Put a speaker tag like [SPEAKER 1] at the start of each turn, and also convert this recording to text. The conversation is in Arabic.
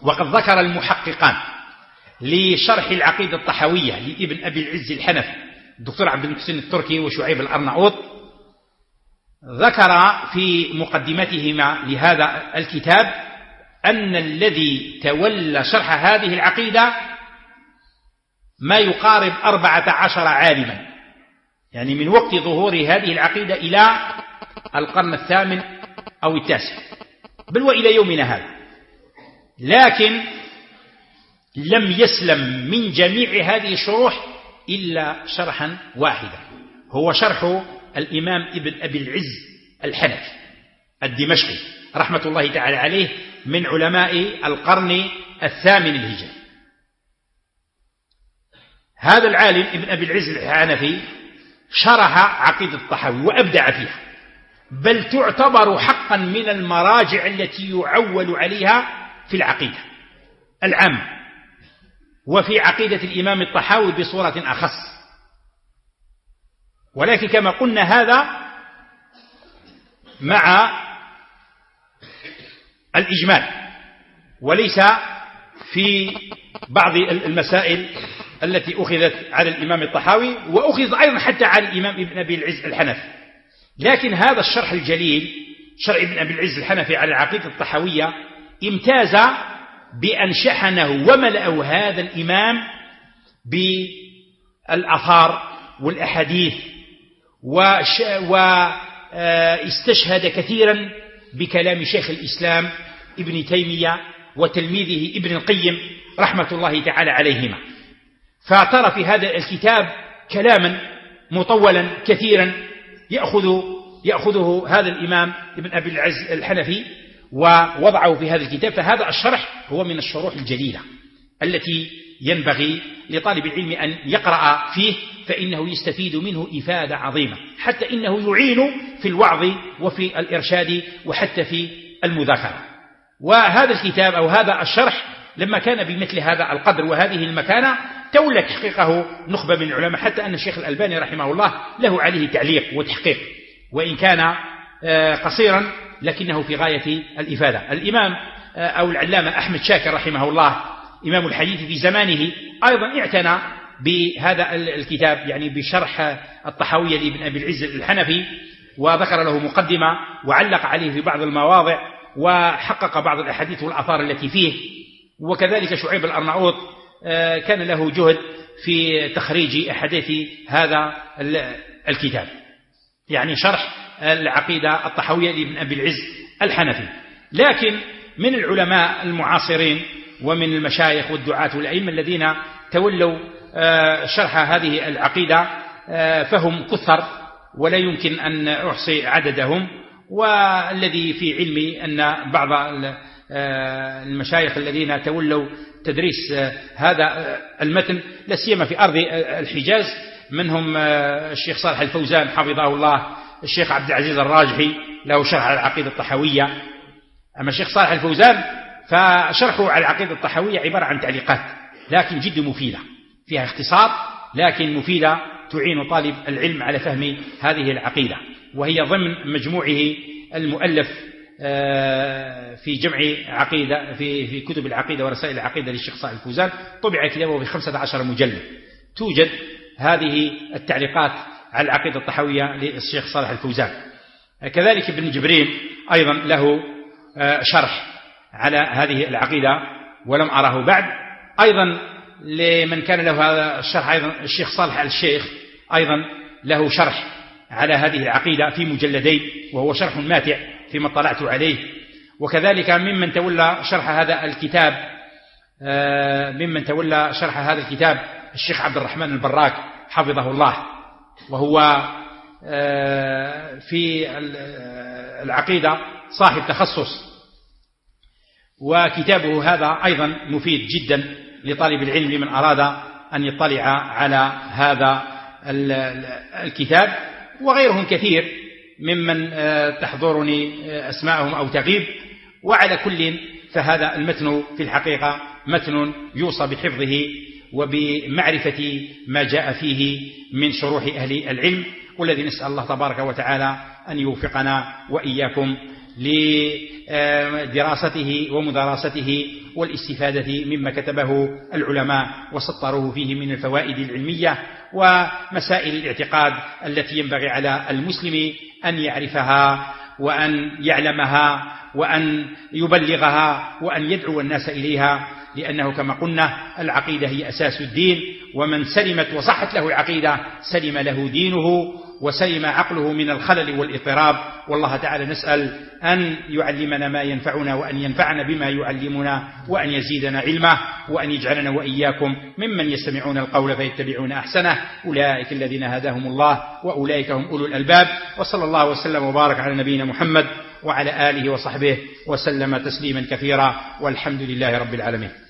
[SPEAKER 1] وقد ذكر المحققان لشرح العقيدة الطحاوية لابن أبي العز الحنفي الدكتور عبد المحسن التركي وشعيب الأرناؤوط، ذكر في مقدمتهما لهذا الكتاب أن الذي تولى شرح هذه العقيدة ما يقارب 14 عالما، يعني من وقت ظهور هذه العقيدة إلى القرن الثامن أو التاسع، بل وإلى يومنا هذا. لكن لم يسلم من جميع هذه الشروح إلا شرحا واحدا، هو شرح الإمام ابن أبي العز الحنفي الدمشقي رحمة الله تعالى عليه، من علماء القرن الثامن الهجري. هذا العالم ابن أبي العز الحنفي شرح عقيدة الطحاوي وأبدع فيها، بل تعتبر حقا من المراجع التي يعول عليها في العقيدة العامة وفي عقيدة الإمام الطحاوي بصورة أخص. ولكن كما قلنا هذا مع الإجمال، وليس في بعض المسائل التي أخذت على الإمام الطحاوي وأخذ أيضا حتى على الإمام ابن أبي العز الحنفي. لكن هذا الشرح الجليل شرح ابن أبي العز الحنفي على العقيدة الطحاوية امتاز بأن شحنه وملأه هذا الإمام بالآثار والأحاديث، واستشهد كثيرا بكلام شيخ الإسلام ابن تيمية وتلميذه ابن القيم رحمة الله تعالى عليهما، فترى في هذا الكتاب كلاما مطولا كثيرا يأخذه هذا الإمام ابن أبي العز الحنفي ووضعه في هذا الكتاب. فهذا الشرح هو من الشروح الجليلة التي ينبغي لطالب العلم أن يقرأ فيه، فإنه يستفيد منه إفادة عظيمة، حتى إنه يعين في الوعظ وفي الإرشاد وحتى في المذاكرة. وهذا الكتاب أو هذا الشرح لما كان بمثل هذا القدر وهذه المكانة تولى تحقيقه نخبة من العلماء، حتى أن الشيخ الألباني رحمه الله له عليه تعليق وتحقيق، وإن كان قصيرا لكنه في غاية الإفادة. الإمام أو العلامة أحمد شاكر رحمه الله إمام الحديث في زمانه أيضا اعتنى بهذا الكتاب، يعني بشرح الطحاوية لابن أبي العز الحنفي، وذكر له مقدمة وعلق عليه في بعض المواضع وحقق بعض الأحاديث والآثار التي فيه. وكذلك شعيب الأرناؤوط كان له جهد في تخريج أحاديث هذا الكتاب، يعني شرح العقيدة الطحاوية لابن أبي العز الحنفي. لكن من العلماء المعاصرين ومن المشايخ والدعاة والأئمة الذين تولوا شرح هذه العقيدة فهم كثر ولا يمكن أن أحصي عددهم. والذي في علمي أن بعض المشايخ الذين تولوا تدريس هذا المتن لا سيما في أرض الحجاز منهم الشيخ صالح الفوزان حفظه الله، الشيخ عبد العزيز الراجحي له شرح على العقيدة الطحاوية. أما الشيخ صالح الفوزان فشرحه على العقيدة الطحاوية عبارة عن تعليقات لكن جد مفيدة، فيها اختصار لكن مفيدة تعين طالب العلم على فهم هذه العقيدة، وهي ضمن مجموعه المؤلف في جمع عقيدة في كتب العقيدة ورسائل العقيدة للشيخ صالح الفوزان. طبع كتابه ب 15 مجلد، توجد هذه التعليقات على العقيدة الطحاوية للشيخ صالح الفوزان. كذلك ابن جبرين أيضا له شرح على هذه العقيدة ولم أره بعد. أيضا لمن كان له هذا الشرح أيضا الشيخ صالح الشيخ أيضا له شرح على هذه العقيدة في مجلدين، وهو شرح ماتع فيما اطلعت عليه. وكذلك ممن تولى شرح هذا الكتاب الشيخ عبد الرحمن البراك حفظه الله، وهو في العقيدة صاحب تخصص، وكتابه هذا أيضا مفيد جدا لطالب العلم لمن أراد أن يطلع على هذا الكتاب. وغيرهم كثير ممن تحضرني أسماءهم أو تغيب. وعلى كل فهذا المتن في الحقيقة متن يوصى بحفظه وبمعرفة ما جاء فيه من شروح أهل العلم، والذي نسأل الله تبارك وتعالى أن يوفقنا وإياكم لدراسته ومدارسته والاستفادة مما كتبه العلماء وسطروه فيه من الفوائد العلمية ومسائل الاعتقاد التي ينبغي على المسلم أن يعرفها وأن يعلمها وأن يبلغها وأن يدعو الناس إليها، لأنه كما قلنا العقيدة هي أساس الدين، ومن سلمت وصحت له العقيدة سلم له دينه وسلم عقله من الخلل والاضطراب. والله تعالى نسأل أن يعلمنا ما ينفعنا وأن ينفعنا بما يعلمنا وأن يزيدنا علما وأن يجعلنا وإياكم ممن يستمعون القول فيتبعون أحسنه، أولئك الذين هداهم الله وأولئك هم أولو الألباب. وصلى الله وسلم وبارك على نبينا محمد وعلى آله وصحبه وسلم تسليما كثيرا، والحمد لله رب العالمين.